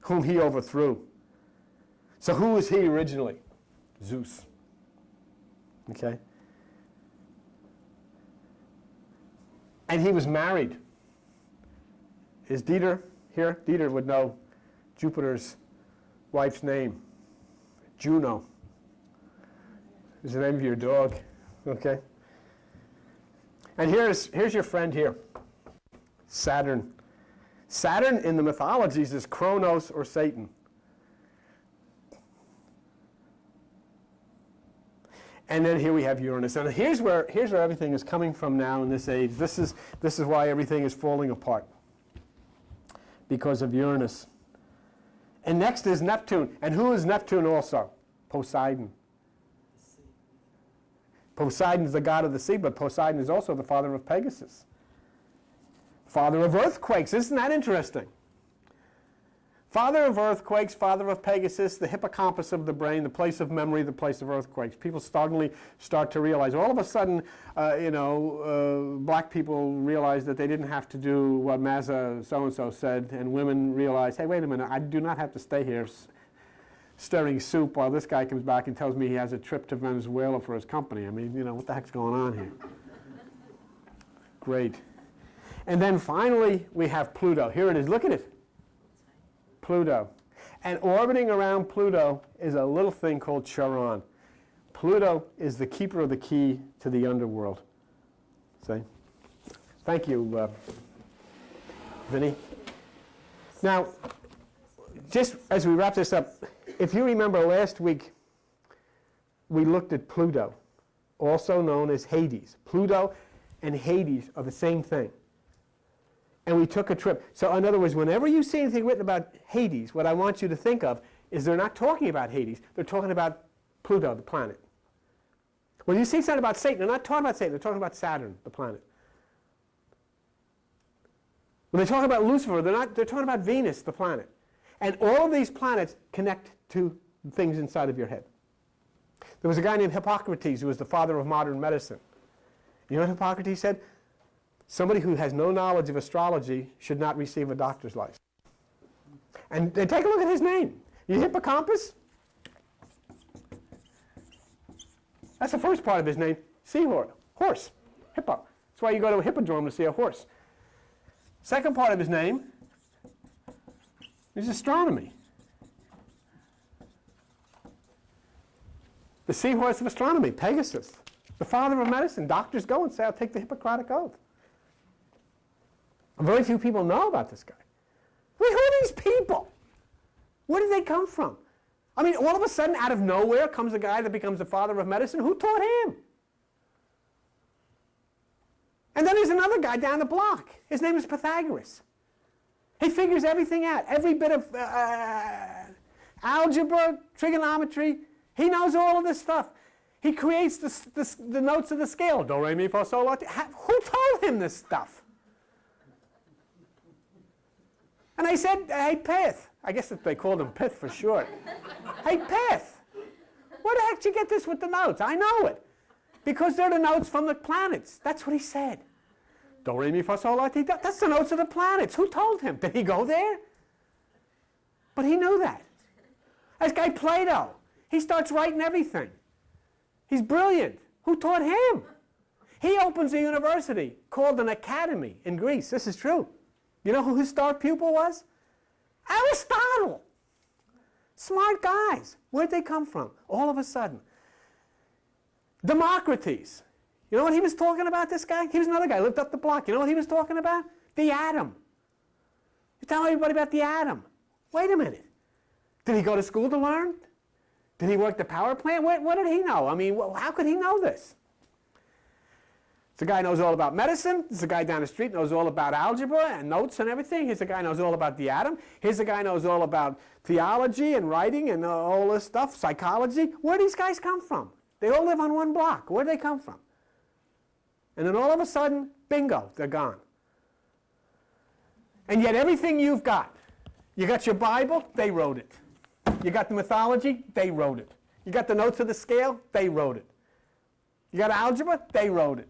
whom he overthrew. So who was he originally? Zeus. Okay? And he was married. Is Dieter here? Dieter would know Jupiter's wife's name. Juno is the name of your dog. Okay? And here's your friend here. Saturn. Saturn in the mythologies is Kronos or Satan. And then here we have Uranus. And here's where everything is coming from now in this age. This is why everything is falling apart. Because of Uranus. And next is Neptune. And who is Neptune also? Poseidon. Poseidon is the god of the sea, but Poseidon is also the father of Pegasus. Father of earthquakes. Isn't that interesting? Father of earthquakes, father of Pegasus, the hippocampus of the brain, the place of memory, the place of earthquakes. People suddenly start to realize, all of a sudden, black people realize that they didn't have to do what Mazza so-and-so said, and women realize, hey, wait a minute, I do not have to stay here stirring soup while this guy comes back and tells me he has a trip to Venezuela for his company. I mean, what the heck's going on here? Great. And then finally, we have Pluto. Here it is. Look at it. Pluto. And orbiting around Pluto is a little thing called Charon. Pluto is the keeper of the key to the underworld. See? Thank you, Vinny. Now, just as we wrap this up, if you remember last week, we looked at Pluto, also known as Hades. Pluto and Hades are the same thing. And we took a trip. So in other words, whenever you see anything written about Hades, what I want you to think of is they're not talking about Hades. They're talking about Pluto, the planet. When you see something about Satan, they're not talking about Satan. They're talking about Saturn, the planet. When they talk about Lucifer, they're talking about Venus, the planet. And all of these planets connect to things inside of your head. There was a guy named Hippocrates who was the father of modern medicine. You know what Hippocrates said? Somebody who has no knowledge of astrology should not receive a doctor's license. And take a look at his name. You hippocampus? That's the first part of his name. Seahorse. Horse. Hippo. That's why you go to a hippodrome to see a horse. Second part of his name is astronomy. The seahorse of astronomy, Pegasus. The father of medicine. Doctors go and say, I'll take the Hippocratic Oath. Very few people know about this guy. Who are these people? Where did they come from? I mean, all of a sudden, out of nowhere, comes a guy that becomes the father of medicine. Who taught him? And then there's another guy down the block. His name is Pythagoras. He figures everything out. Every bit of algebra, trigonometry. He knows all of this stuff. He creates the notes of the scale. Do, re, mi, fa, sol, la, ti. Who told him this stuff? And I said, hey, Pith. I guess that they called him Pith for short. Hey, Pith, where the heck did you get this with the notes? I know it. Because they're the notes from the planets. That's what he said. Do, re, mi, fa, sol, la, ti. That's the notes of the planets. Who told him? Did he go there? But he knew that. This guy Plato, he starts writing everything. He's brilliant. Who taught him? He opens a university called an academy in Greece. This is true. You know who his star pupil was? Aristotle. Smart guys. Where'd they come from? All of a sudden. Democritus. You know what he was talking about, this guy? He was another guy, lived up the block. You know what he was talking about? The atom. You tell everybody about the atom. Wait a minute. Did he go to school to learn? Did he work the power plant? What did he know? I mean, how could he know this? It's a guy who knows all about medicine. There's a guy down the street who knows all about algebra and notes and everything. Here's a guy who knows all about the atom. Here's a guy who knows all about theology and writing and all this stuff, psychology. Where do these guys come from? They all live on one block. Where do they come from? And then all of a sudden, bingo, they're gone. And yet everything you've got, you got your Bible, they wrote it. You got the mythology, they wrote it. You got the notes of the scale, they wrote it. You got algebra, they wrote it.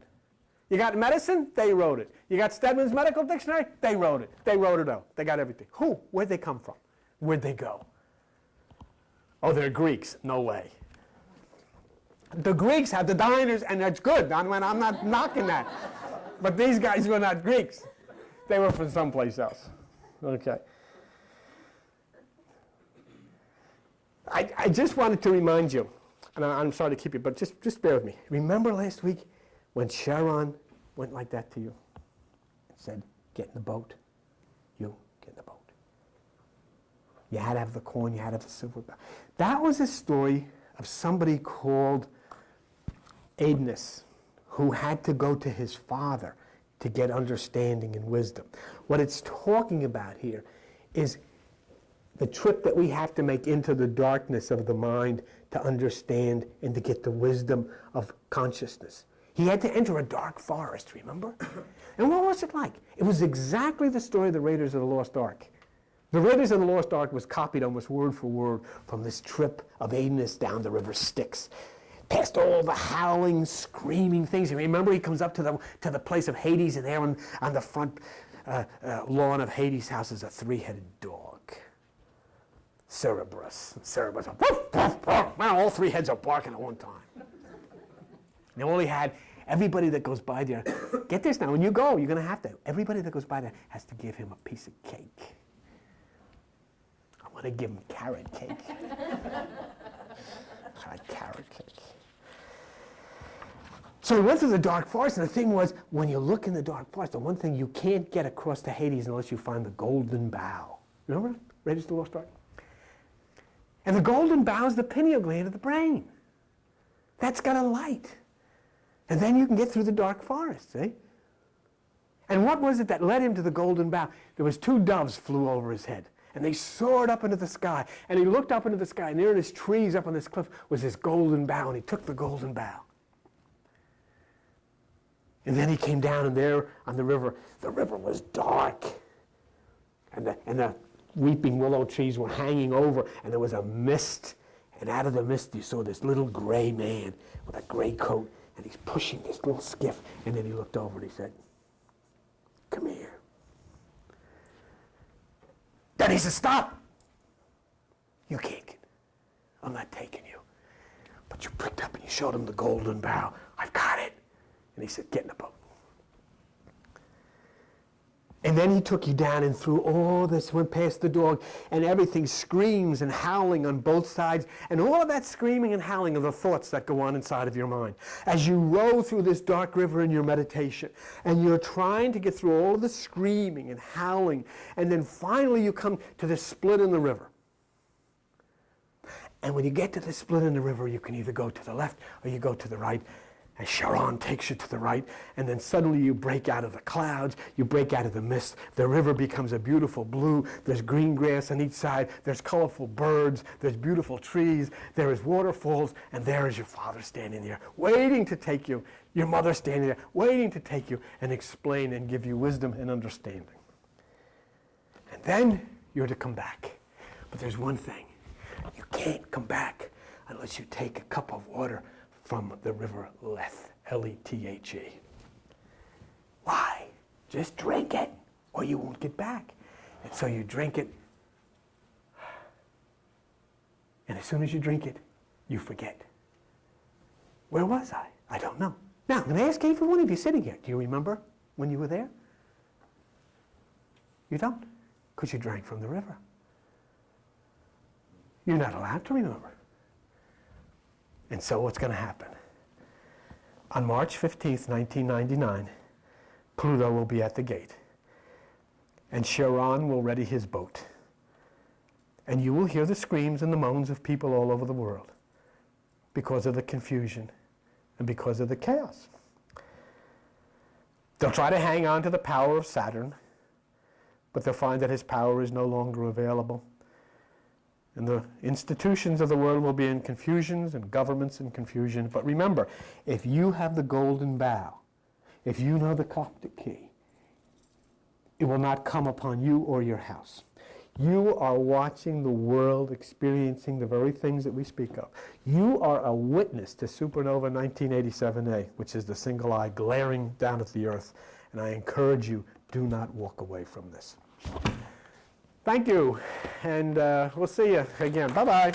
You got medicine, they wrote it. You got Stedman's Medical Dictionary, they wrote it. They wrote it out. They got everything. Who? Where'd they come from? Where'd they go? Oh, they're Greeks. No way. The Greeks had the diners, and that's good. I'm not knocking that. But these guys were not Greeks. They were from someplace else. Okay. I just wanted to remind you, and I'm sorry to keep you, but just bear with me. Remember last week when Sharon went like that to you and said, get in the boat? You, get in the boat. You had to have the coin, you had to have the silver. That was a story of somebody called Aeneas, who had to go to his father to get understanding and wisdom. What it's talking about here is the trip that we have to make into the darkness of the mind to understand and to get the wisdom of consciousness. He had to enter a dark forest, remember? And what was it like? It was exactly the story of the Raiders of the Lost Ark. The Raiders of the Lost Ark was copied almost word for word from this trip of Aeneas down the river Styx, past all the howling, screaming things. You remember he comes up to the place of Hades, and there on the front lawn of Hades' house is a three-headed dog. Cerberus. Cerberus. Woof, woof, woof. Well, all three heads are barking at one time. They only had everybody that goes by there. Get this now, when you go, you're going to have to. Everybody that goes by there has to give him a piece of cake. I want to give him carrot cake. Try carrot cake. So he went through the dark forest, and the thing was, when you look in the dark forest, the one thing you can't get across to Hades unless you find the golden bough. Remember that? Raiders of the Lost Ark? And the golden bough is the pineal gland of the brain. That's got a light. And then you can get through the dark forest, see? And what was it that led him to the golden bough? There was two doves flew over his head, and they soared up into the sky. And he looked up into the sky, and near his trees up on this cliff was this golden bough, and he took the golden bough. And then he came down, and there on the river was dark. And the weeping willow trees were hanging over, and there was a mist. And out of the mist, you saw this little gray man with a gray coat, and he's pushing this little skiff. And then he looked over and he said, come here. Then he said, stop. You can't get. I'm not taking you. But you pricked up and you showed him the golden bough. I've got it. And he said, get in the boat. And then he took you down and through all this, went past the dog, and everything screams and howling on both sides. And all of that screaming and howling are the thoughts that go on inside of your mind. As you row through this dark river in your meditation, and you're trying to get through all of the screaming and howling, and then finally you come to this split in the river. And when you get to the split in the river, you can either go to the left or you go to the right. And Charon takes you to the right, and then suddenly you break out of the clouds, you break out of the mist. The river becomes a beautiful blue. There's green grass on each side. There's colorful birds. There's beautiful trees. There is waterfalls, and there is your father standing there, waiting to take you. Your mother standing there, waiting to take you and explain and give you wisdom and understanding. And then you're to come back. But there's one thing. You can't come back unless you take a cup of water from the river Lethe, L-E-T-H-E. Why? Just drink it, or you won't get back. And so you drink it, and as soon as you drink it, you forget. Where was I? I don't know. Now, I'm going to ask every one of you sitting here, do you remember when you were there? You don't, because you drank from the river. You're not allowed to remember. And so what's going to happen? On March 15th, 1999, Pluto will be at the gate. And Charon will ready his boat. And you will hear the screams and the moans of people all over the world because of the confusion and because of the chaos. They'll try to hang on to the power of Saturn, but they'll find that his power is no longer available. And the institutions of the world will be in confusions and governments in confusion. But remember, if you have the golden bough, if you know the Coptic key, it will not come upon you or your house. You are watching the world experiencing the very things that we speak of. You are a witness to supernova 1987A, which is the single eye glaring down at the Earth. And I encourage you, do not walk away from this. Thank you, and we'll see you again. Bye-bye.